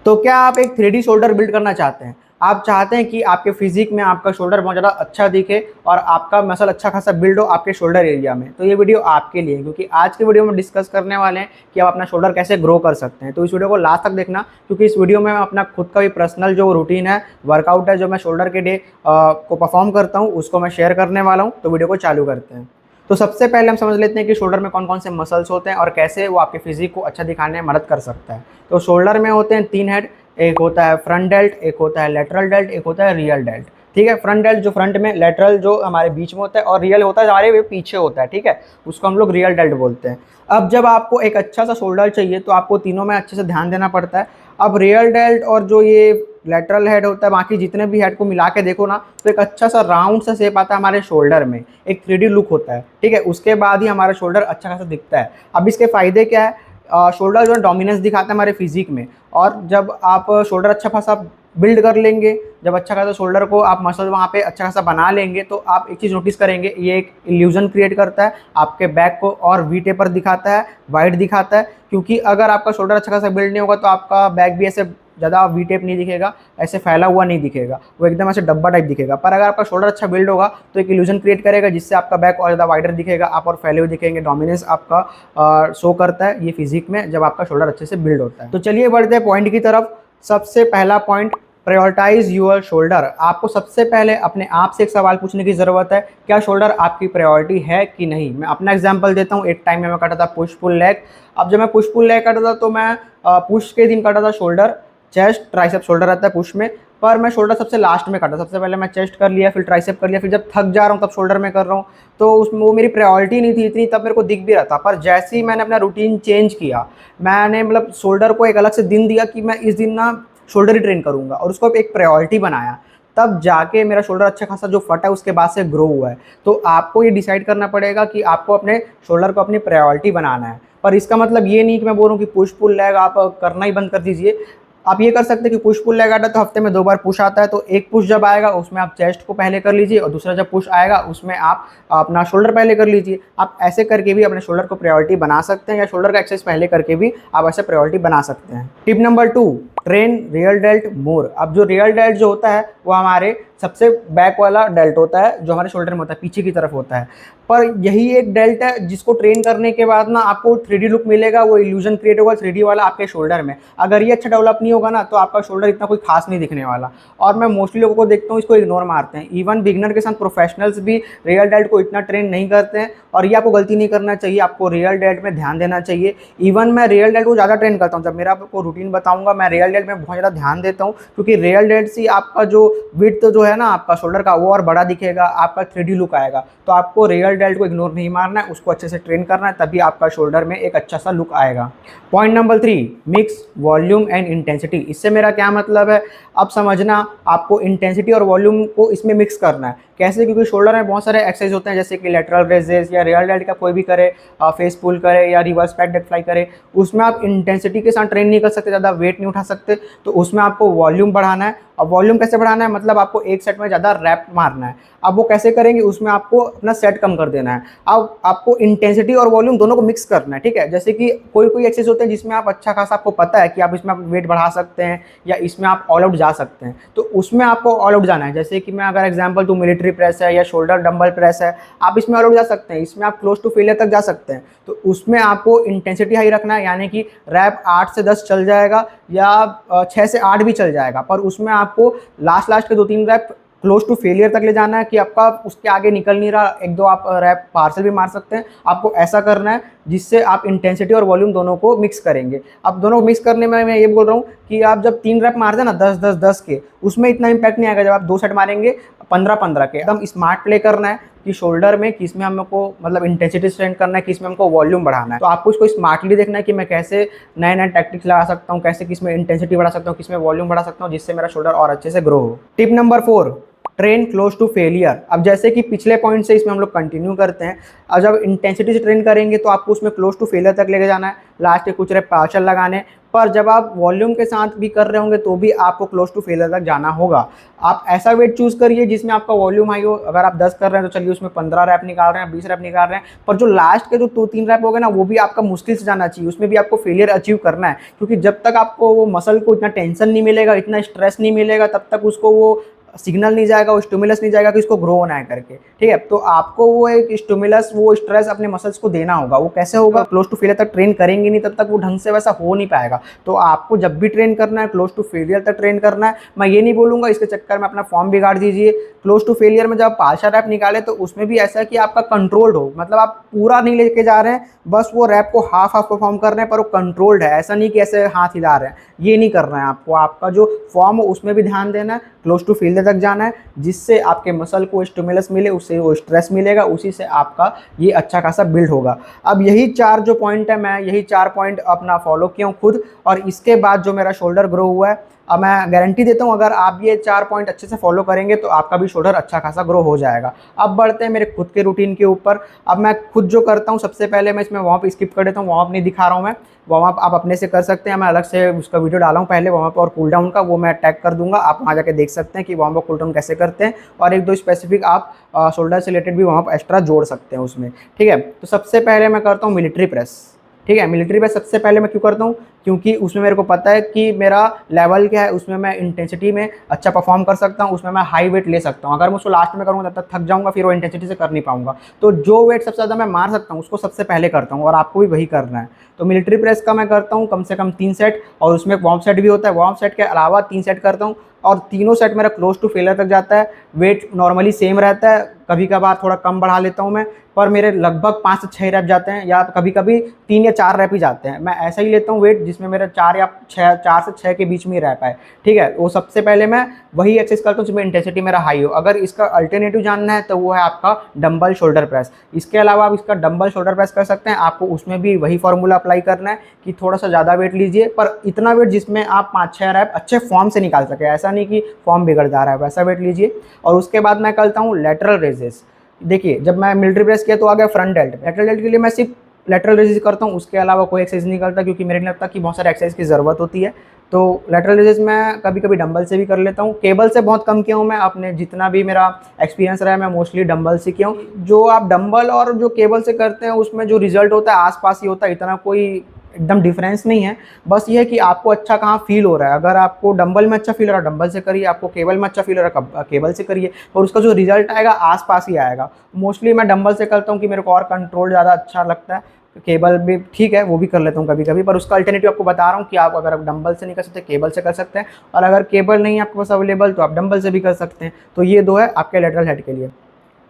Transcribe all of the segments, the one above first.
तो क्या आप एक 3D शोल्डर बिल्ड करना चाहते हैं? आप चाहते हैं कि आपके फिजिक में आपका शोल्डर बहुत ज़्यादा अच्छा दिखे और आपका मसल अच्छा खासा बिल्ड हो आपके शोल्डर एरिया में, तो ये वीडियो आपके लिए है, क्योंकि आज के वीडियो में डिस्कस करने वाले हैं कि आप अपना शोल्डर कैसे ग्रो कर सकते हैं। तो इस वीडियो को लास्ट तक देखना, क्योंकि इस वीडियो में मैं अपना खुद का भी पर्सनल जो रूटीन है, वर्कआउट है, जो मैं शोल्डर के डे को परफॉर्म करता हूँ, उसको मैं शेयर करने वाला हूँ। तो वीडियो को चालू करते हैं। तो सबसे पहले हम समझ लेते हैं कि शोल्डर में कौन कौन से मसल्स होते हैं और कैसे वो आपके फिजिक को अच्छा दिखाने में मदद कर सकता है। तो शोल्डर में होते हैं 3 हेड, एक होता है फ्रंट डेल्ट, एक होता है लेटरल डेल्ट, एक होता है रियल डेल्ट। ठीक है, फ्रंट डेल्ट जो फ्रंट में, लेटरल जो हमारे बीच में होता है, और रियल होता है हमारे पीछे होता है। ठीक है, उसको हम लोग रियल डेल्ट बोलते हैं। अब जब आपको एक अच्छा सा शोल्डर चाहिए तो आपको तीनों में अच्छे से ध्यान देना पड़ता है। अब रियल डेल्ट और जो ये लेटरल हेड होता है, बाकी जितने भी हेड को मिला के देखो ना, तो एक अच्छा सा राउंड सा शेप आता है हमारे शोल्डर में, एक 3D लुक होता है। ठीक है, उसके बाद ही हमारा शोल्डर अच्छा खासा दिखता है। अब इसके फायदे क्या है? शोल्डर जो है डोमिनेंस दिखाता है हमारे फिजिक में, और जब आप शोल्डर अच्छा खासा बिल्ड कर लेंगे, जब अच्छा खासा शोल्डर को आप मसल वहाँ पे अच्छा खासा बना लेंगे, तो आप एक चीज़ नोटिस करेंगे, ये एक इल्यूजन क्रिएट करता है आपके बैक को, और वी टेपर दिखाता है, वाइड दिखाता है। क्योंकि अगर आपका शोल्डर अच्छा खासा बिल्ड नहीं होगा तो आपका बैक भी ऐसे ज़्यादा वी टेप नहीं दिखेगा, ऐसे फैला हुआ नहीं दिखेगा, वो एकदम ऐसे डब्बा टाइप दिखेगा। पर अगर आपका शोल्डर अच्छा बिल्ड होगा तो एक इल्यूजन क्रिएट करेगा, जिससे आपका बैक और ज़्यादा वाइडर दिखेगा, आप और फैले हुए दिखेंगे। डोमिनेंस आपका शो करता है ये फिजिक में जब आपका शोल्डर अच्छे से बिल्ड होता है। तो चलिए बढ़ते हैं पॉइंट की तरफ। सबसे पहला पॉइंट, प्रायोरिटाइज योर शोल्डर। आपको सबसे पहले अपने आप से एक सवाल पूछने की ज़रूरत है, क्या शोल्डर आपकी प्रायोरिटी है कि नहीं। मैं अपना एग्जांपल देता हूँ। एक टाइम में मैं करता था पुश पुल लेग। अब जब मैं पुश पुल लेग करता था तो मैं पुश के दिन करता था शोल्डर, चेस्ट, ट्राइसेप शोल्डर रहता है पुश में, पर मैं शोल्डर सबसे लास्ट में करता। सबसे पहले मैं चेस्ट कर लिया, फिर ट्राइसेप कर लिया, फिर जब थक जा रहा हूँ तब शोल्डर में कर रहा हूँ। तो उसमें वो मेरी प्रायोरिटी नहीं थी इतनी, तब मेरे को दिख भी रहा था। पर जैसे ही मैंने अपना रूटीन चेंज किया, मैंने मतलब शोल्डर को एक अलग से दिन दिया कि मैं इस दिन ना शोल्डर ही ट्रेन करूँगा, और उसको एक प्रायोरिटी बनाया, तब जाके मेरा शोल्डर अच्छा खासा जो फटा है उसके बाद से ग्रो हुआ है। तो आपको ये डिसाइड करना पड़ेगा कि आपको अपने शोल्डर को अपनी प्रायोरिटी बनाना है। पर इसका मतलब ये नहीं कि मैं बोल रहा हूँ कि पुश पुल लेग आप करना ही बंद कर दीजिए। आप ये कर सकते हैं कि पुश पुल लेग आता है तो हफ्ते में 2 बार पुश आता है, तो एक पुश जब आएगा उसमें आप चेस्ट को पहले कर लीजिए, और दूसरा जब पुश आएगा उसमें आप अपना शोल्डर पहले कर लीजिए। आप ऐसे करके भी अपने शोल्डर को प्रायोरिटी बना सकते हैं, या शोल्डर का एक्सरसाइज पहले करके भी आप ऐसे प्रायोरिटी बना सकते हैं। Tip number 2, train real dealt more. अब जो रियल डेल्ट जो होता है वो हमारे सबसे बैक वाला डेल्ट होता है, जो हमारे शोल्डर में होता है, पीछे की तरफ होता है। पर यही एक डेल्ट है जिसको ट्रेन करने के बाद ना आपको 3D लुक मिलेगा, वो इल्यूजन क्रिएट होगा 3D वाला आपके शोल्डर में। अगर ये अच्छा डेवलप नहीं होगा ना तो आपका शोल्डर इतना कोई खास नहीं दिखने वाला। और मैं मोस्टली लोगों को देखता हूँ इसको इग्नोर मारते हैं। इवन बिगनर के साथ प्रोफेशनल्स भी रियल डेल्ट को इतना ट्रेन नहीं करते हैं, और ये आपको गलती नहीं करना चाहिए। आपको रियल डेल्ट में ध्यान देना चाहिए। इवन मैं रियल डेल्ट को ज़्यादा ट्रेन करता हूँ। जब मेरा आपको रूटीन बताऊंगा, मैं रियल डेल्ट में बहुत ज़्यादा ध्यान देता हूँ, क्योंकि रियल डेल्ट से आपका जो विड्थ जो है ना आपका शोल्डर का, वो और बड़ा दिखेगा, आपका 3D लुक आएगा। तो आपको रियल डेल्ट को इग्नोर नहीं मारना है, उसको अच्छे से ट्रेन करना है, तभी आपका शोल्डर में एक अच्छा सा लुक आएगा। Point number 3, mix volume and intensity. इससे मेरा क्या मतलब है, अब समझना, आपको इंटेंसिटी और वॉल्यूम को इसमें मिक्स करना है। कैसे? क्योंकि शोल्डर में बहुत सारे एक्सरसाइज होते हैं, जैसे कि लेटरल रेजेस या रियल डेल्ट का कोई भी करे, फेस पुल करे या रिवर्स बैक डेड फ्लाई करे, उसमें आप इंटेंसिटी के साथ ट्रेन नहीं कर सकते, ज़्यादा वेट नहीं उठा सकते। तो उसमें आपको वॉल्यूम बढ़ाना है। अब वॉल्यूम कैसे बढ़ाना है? मतलब आपको एक सेट में ज़्यादा रैप मारना है। अब वो कैसे करेंगे? उसमें आपको अपना सेट कम कर देना है। अब आपको इंटेंसिटी और वॉल्यूम दोनों को मिक्स करना है। ठीक है, जैसे कि कोई कोई एक्सरसाइज होते हैं जिसमें आप अच्छा खासा, आपको पता है कि आप इसमें आप वेट बढ़ा सकते हैं या इसमें आप ऑल आउट जा सकते हैं, तो उसमें आपको ऑल आउट जाना है। जैसे कि मैं अगर एग्जांपल दूं, मिलिट्री प्रेस है या शोल्डर डंबल प्रेस है, आप इसमें ऑल आउट जा सकते हैं, इसमें आप क्लोज टू फेलियर तक जा सकते हैं। तो उसमें आपको इंटेंसिटी हाई रखना है, यानी कि रैप 8 से 10 चल जाएगा या 6 से 8 भी चल जाएगा, पर उसमें आपको लास्ट के 2-3 रैप क्लोज टू फेलियर तक ले जाना है, कि आपका उसके आगे निकल नहीं रहा, 1-2 आप रैप पार्सल भी मार सकते हैं। आपको ऐसा करना है जिससे आप इंटेंसिटी और वॉल्यूम दोनों को मिक्स करेंगे। अब दोनों को मिक्स करने में मैं ये बोल रहा हूँ कि आप जब 3 रैप मारते हैं ना 10-10-10 के, उसमें इतना इंपैक्ट नहीं आएगा। जब आप 2 सेट मारेंगे 15-15 के, एकदम स्मार्ट प्ले करना है कि शोल्डर में किसमें हमको मतलब इंटेंसिटी स्ट्रेंथ करना है, किसमें हमको वॉल्यूम बढ़ाना है। तो आपको इसको स्मार्टली देखना है कि मैं कैसे नए नए टैक्टिक्स लगा सकता हूँ, कैसे किसमें इंटेंसिटी बढ़ा सकता हूँ, किसमें वॉल्यूम बढ़ा सकता हूँ, जिससे मेरा शोल्डर और अच्छे से ग्रो हो। Tip number 4, train close to failure. अब जैसे कि पिछले पॉइंट से इसमें हम लोग कंटिन्यू करते हैं। अब जब इंटेंसिटी से ट्रेन करेंगे तो आपको उसमें क्लोज टू फेलियर तक लेके जाना है। लास्ट के कुछ रैप पार्शल लगाने, पर जब आप वॉल्यूम के साथ भी कर रहे होंगे तो भी आपको क्लोज टू फेलियर तक जाना होगा। आप ऐसा वेट चूज करिए जिसमें आपका वॉल्यूम हाई हो। अगर आप 10 कर रहे हैं तो चलिए उसमें 15 रैप निकाल रहे हैं, 20 रैप निकाल रहे हैं, पर जो लास्ट के जो 2-3 रैप हो गए ना, वो भी आपका मुश्किल से जाना चाहिए। उसमें भी आपको फेलियर अचीव करना है, क्योंकि जब तक आपको वो मसल को इतना टेंशन नहीं मिलेगा, इतना स्ट्रेस नहीं मिलेगा, तब तक उसको वो सिग्नल नहीं जाएगा, वो स्टिमुलस नहीं जाएगा कि इसको ग्रो होना है करके। ठीक है, तो आपको वो एक स्टिमुलस, वो स्ट्रेस अपने मसल्स को देना होगा। वो कैसे होगा? क्लोज टू फेलियर तक ट्रेन करेंगे नहीं तब तक वो ढंग से वैसा हो नहीं पाएगा। तो आपको जब भी ट्रेन करना है, क्लोज टू फेलियर तक ट्रेन करना है। मैं ये नहीं बोलूँगा इसके चक्कर में अपना फॉर्म बिगाड़ दीजिए। क्लोज टू फेलियर में जब आप 5 रैप निकाले तो उसमें भी ऐसा है कि आपका कंट्रोल्ड हो, मतलब आप पूरा नहीं लेके जा रहे हैं, बस वो रैप को हाफ परफॉर्म कर रहे हैं, पर वो कंट्रोल्ड है। ऐसा नहीं कि ऐसे हाथ हिला रहे हैं, ये नहीं करना है आपको। आपका जो फॉर्म हो उसमें भी ध्यान देना है, क्लोज टू फेलियर तक जाना है, जिससे आपके मसल को स्टिमुलस मिले, उससे वो स्ट्रेस मिलेगा, उसी से आपका ये अच्छा खासा बिल्ड होगा। अब यही 4 जो पॉइंट है, मैं यही 4 पॉइंट अपना फॉलो किया हूँ खुद, और इसके बाद जो मेरा शोल्डर ग्रो हुआ है, अब मैं गारंटी देता हूँ अगर आप ये 4 पॉइंट अच्छे से फॉलो करेंगे तो आपका भी शोल्डर अच्छा खासा ग्रो हो जाएगा। अब बढ़ते हैं मेरे खुद के रूटीन के ऊपर। अब मैं खुद जो करता हूँ, सबसे पहले मैं इसमें वार्म अप स्किप कर देता हूँ, वार्म अप नहीं दिखा रहा हूँ मैं। वार्म अप आप अपने से कर सकते हैं, मैं अलग से उसका वीडियो डाला हूँ पहले वार्म अप और कूल डाउन का, वो मैं टैग कर दूंगा, आप वहाँ जाके देख सकते हैं कि वार्म अप कूल डाउन कैसे करते हैं। और 1-2 स्पेसिफिक आप शोल्डर से रिलेटेड भी वार्म अप एक्स्ट्रा जोड़ सकते हैं उसमें। ठीक है, तो सबसे पहले मैं करता हूँ मिलिट्री प्रेस। ठीक है, मिलिट्री प्रेस सबसे पहले मैं क्यों करता हूँ? क्योंकि उसमें मेरे को पता है कि मेरा लेवल क्या है, उसमें मैं इंटेंसिटी में अच्छा परफॉर्म कर सकता हूँ, उसमें मैं हाई वेट ले सकता हूँ। अगर मैं उसको लास्ट में करूँगा तब तक थक जाऊँगा, फिर वो इंटेंसिटी से कर नहीं पाऊँगा। तो जो वेट सबसे ज़्यादा मैं मार सकता हूँ उसको सबसे पहले करता हूँ, और आपको भी वही करना है। तो मिलिट्री प्रेस का मैं करता हूँ कम से कम 3 सेट, और उसमें वार्म सेट भी होता है। वार्म सेट के अलावा 3 सेट करता हूँ, और तीनों सेट मेरा क्लोज टू फेलियर तक जाता है। वेट नॉर्मली सेम रहता है, कभी कभार थोड़ा कम बढ़ा लेता हूँ मैं, पर मेरे लगभग 5 से 6 रैप जाते हैं, या कभी कभी 3 या 4 रैप ही जाते हैं। मैं ऐसा ही लेता हूँ वेट जिसमें मेरा 4 से 6 के बीच में ही रैप है। ठीक है, वो सबसे पहले मैं वही एक्सरसाइज करता हूँ जिसमें इंटेंसिटी मेरा हाई हो। अगर इसका अल्टरनेटिव जानना है तो वो है आपका डंबल शोल्डर प्रेस। इसके अलावा आप इसका डंबल शोल्डर प्रेस कर सकते हैं। आपको उसमें भी वही फॉर्मूला अप्लाई करना है कि थोड़ा सा ज़्यादा वेट लीजिए, पर इतना वेट जिसमें आप 5-6 रैप अच्छे फॉर्म से निकाल सके। ऐसा नहीं कि फॉर्म बिगड़ जा रहा है, वैसा वेट लीजिए। और उसके बाद मैं करता हूँ लेटरल रेजेस। देखिए, जब मैं मिलिट्री प्रेस किया तो आ गया फ्रंट डेल्ट। लेटरल डेल्ट के लिए मैं सिर्फ लेटरल रेजेस करता हूँ, उसके अलावा कोई एक्सरसाइज नहीं करता, क्योंकि मेरे को लगता है कि बहुत सारे एक्सरसाइज की ज़रूरत होती है। तो लेटरल रेजेस मैं कभी कभी डंबल से भी कर लेता हूँ। केबल से बहुत कम किया हूँ मैं, अपने जितना भी मेरा एक्सपीरियंस रहा है मैं मोस्टली डंबल से किया हूँ। जो आप डंबल और जो केबल से करते हैं उसमें जो रिजल्ट होता है आसपास ही होता है, इतना कोई एकदम डिफरेंस नहीं है। बस ये है कि आपको अच्छा कहाँ फील हो रहा है। अगर आपको डंबल में अच्छा फील हो रहा है डंबल से करिए, आपको केबल में अच्छा फील हो रहा है केबल से करिए, और उसका जो रिजल्ट आएगा आसपास ही आएगा। मोस्टली मैं डंबल से करता हूँ कि मेरे को और कंट्रोल ज़्यादा अच्छा लगता है। केबल भी ठीक है, वो भी कर लेता हूँ कभी कभी, पर उसका अल्टरनेटिव आपको बता रहा हूँ कि आप अगर आप डंबल से नहीं कर सकते केबल से कर सकते हैं, और अगर केबल नहीं है आपके पास अवेलेबल तो आप डंबल से भी कर सकते हैं। तो ये 2 है आपके लेटरल हेड के लिए।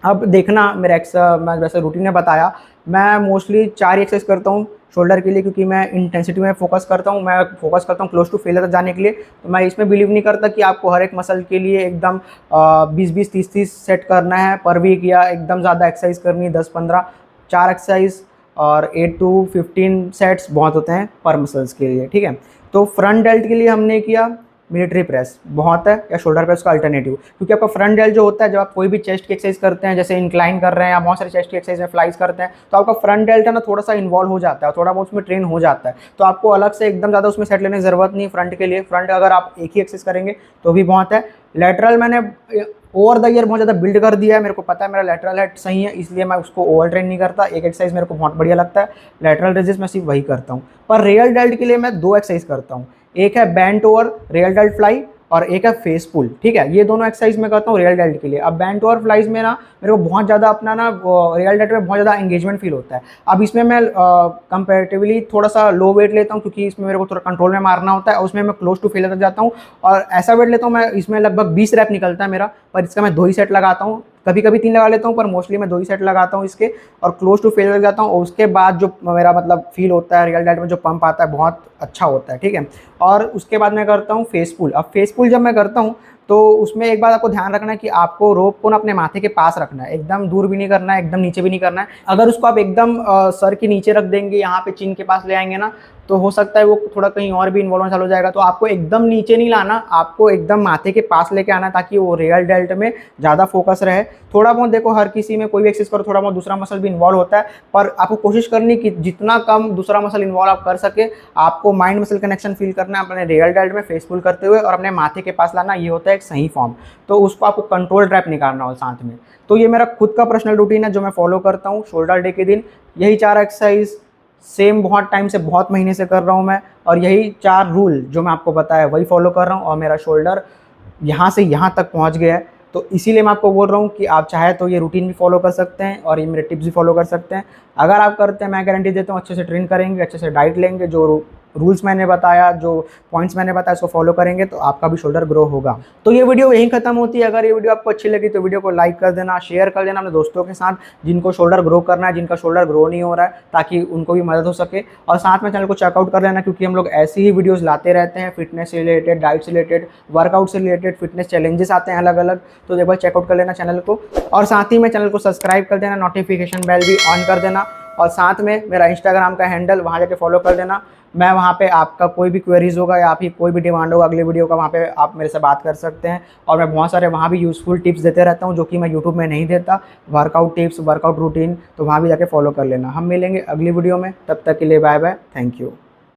अब देखना मेरा मैं जैसे रूटीन में बताया, मैं मोस्टली 4 एक्सरसाइज करता हूँ शोल्डर के लिए, क्योंकि मैं इंटेंसिटी में फोकस करता हूँ। मैं फोकस करता हूँ क्लोज टू फेलियर तक जाने के लिए। तो मैं इसमें बिलीव नहीं करता कि आपको हर एक मसल के लिए एकदम 20-20, 30-30 सेट करना है पर वीक, या एकदम ज़्यादा एक्सरसाइज करनी है 10-15। 4 एक्सरसाइज और 8 to 15 सेट्स बहुत होते हैं पर मसल्स के लिए। ठीक है, तो फ्रंट डेल्ट के लिए हमने किया मिलिट्री प्रेस बहुत है, या शोल्डर प्रेस का अल्टरनेटिव। क्योंकि आपका फ्रंट डेल्ट जो होता है, जब आप कोई भी चेस्ट की एक्सरसाइज करते हैं, जैसे इंक्लाइन कर रहे हैं या बहुत सारी चेस्ट की एक्सरसाइज में फ्लाइज करते हैं, तो आपका फ्रंट डेल्ट है ना थोड़ा सा इन्वॉल्व हो जाता है, थोड़ा बहुत उसमें ट्रेन हो जाता है। तो आपको अलग से एकदम ज़्यादा उसमें सेट लेने की ज़रूरत नहीं फ्रंट के लिए। फ्रंट अगर आप एक ही एक्सरसाइज करेंगे तो भी बहुत है। लेटरल मैंने ओवर द ईयर बहुत ज़्यादा बिल्ड कर दिया है, मेरे को पता है मेरा लेटरल हेड सही है, इसलिए मैं उसको ओवर ट्रेन नहीं करता। एक एक्सरसाइज मेरे को बहुत बढ़िया लगता है, लेटरल रेजिस मैं सिर्फ वही करता हूँ। पर रियल डेल्ट के लिए मैं 2 एक्सरसाइज करता हूँ, एक है bent over real dealt fly, और एक है फेस पुल। ठीक है, ये दोनों एक्सरसाइज मैं करता हूँ रियल डेल्ट के लिए। अब बेंट ओवर फ्लाइज में ना मेरे को बहुत ज़्यादा अपना ना रियल डेल्ट में बहुत ज़्यादा एंगेजमेंट फील होता है। अब इसमें मैं कंपेरेटिवली थोड़ा सा लो वेट लेता हूँ, क्योंकि इसमें मेरे को थोड़ा कंट्रोल में मारना होता है, और उसमें मैं क्लोज टू फेलियर तक जाता हूँ। और ऐसा वेट लेता हूँ मैं, इसमें लगभग 20 रैप निकलता है मेरा, पर इसका मैं 2 ही सेट लगाता हूँ। कभी कभी 3 लगा लेता हूँ, पर मोस्टली मैं 2 ही सेट लगाता हूँ इसके, और क्लोज टू फेलियर तक जाता हूँ। और उसके बाद जो मेरा मतलब फील होता है रियल डेल्ट में, जो पंप आता है बहुत अच्छा होता है। ठीक है, और उसके बाद मैं करता हूँ फेस पुल। अब फेस पुल जब मैं करता हूँ तो उसमें एक बात आपको ध्यान रखना है कि आपको रोप को ना अपने माथे के पास रखना है, एकदम दूर भी नहीं करना है, एकदम नीचे भी नहीं करना है। अगर उसको आप एकदम सर के नीचे रख देंगे, यहाँ पे चिन के पास ले आएंगे ना, तो हो सकता है वो थोड़ा कहीं और भी इन्वॉल्व चालू हो जाएगा। तो आपको एकदम नीचे नहीं लाना, आपको एकदम माथे के पास लेके आना ताकि वो रियल डेल्ट में ज़्यादा फोकस रहे। थोड़ा बहुत देखो, हर किसी में कोई भी एक्सरसाइज करो थोड़ा बहुत दूसरा मसल भी इन्वॉल्व होता है, पर आपको कोशिश करनी कि जितना कम दूसरा मसल इन्वॉल्व आप कर सके। आपको माइंड मसल कनेक्शन फील करना है अपने रियल डेल्ट में फेसफुल करते हुए, और अपने माथे के पास लाना, ये होता है एक सही फॉर्म। तो उसको आपको कंट्रोल ट्रैप निकालना हो साथ में। तो ये मेरा खुद का पर्सनल रूटीन है जो मैं फॉलो करता हूँ शोल्डर डे के दिन। यही 4 एक्सरसाइज सेम बहुत टाइम से, बहुत महीने से कर रहा हूँ मैं, और यही 4 रूल जो मैं आपको बताया वही फॉलो कर रहा हूँ, और मेरा शोल्डर यहाँ से यहाँ तक पहुँच गया है। तो इसीलिए मैं आपको बोल रहा हूँ कि आप चाहे तो ये रूटीन भी फॉलो कर सकते हैं और ये मेरे टिप्स भी फॉलो कर सकते हैं। अगर आप करते हैं, मैं गारंटी देता हूँ अच्छे से ट्रेन करेंगे, अच्छे से डाइट लेंगे, जो रूल्स मैंने बताया, जो पॉइंट्स मैंने बताया, इसको फॉलो करेंगे तो आपका भी शोल्डर ग्रो होगा। तो ये वीडियो यहीं खत्म होती है। अगर ये वीडियो आपको अच्छी लगी तो वीडियो को लाइक कर देना, शेयर कर देना अपने दोस्तों के साथ जिनको शोल्डर ग्रो करना है, जिनका शोल्डर ग्रो नहीं हो रहा है, ताकि उनको भी मदद हो सके। और साथ में चैनल को चेकआउट कर लेना, क्योंकि हम लोग ऐसी ही वीडियोज़ लाते रहते हैं, फिटनेस से रिलेटेड, डाइट से रिलेटेड, वर्कआउट से रिलेटेड, फिटनेस चैलेंजेस आते हैं अलग अलग। तो एक बार चेकआउट कर लेना चैनल को, और साथ ही में चैनल को सब्सक्राइब कर देना, नोटिफिकेशन बेल भी ऑन कर देना। और साथ में मेरा इंस्टाग्राम का हैंडल, वहाँ जाके फॉलो कर देना। मैं वहाँ पे आपका कोई भी क्वेरीज होगा या आपकी कोई भी डिमांड होगा अगले वीडियो का, वहाँ पे आप मेरे से बात कर सकते हैं। और मैं बहुत सारे वहाँ भी यूज़फुल टिप्स देते रहता हूँ जो कि मैं यूट्यूब में नहीं देता, वर्कआउट टिप्स, वर्कआउट रूटीन। तो वहाँ भी जाके फॉलो कर लेना। हम मिलेंगे अगली वीडियो में, तब तक के लिए बाय बाय, थैंक यू।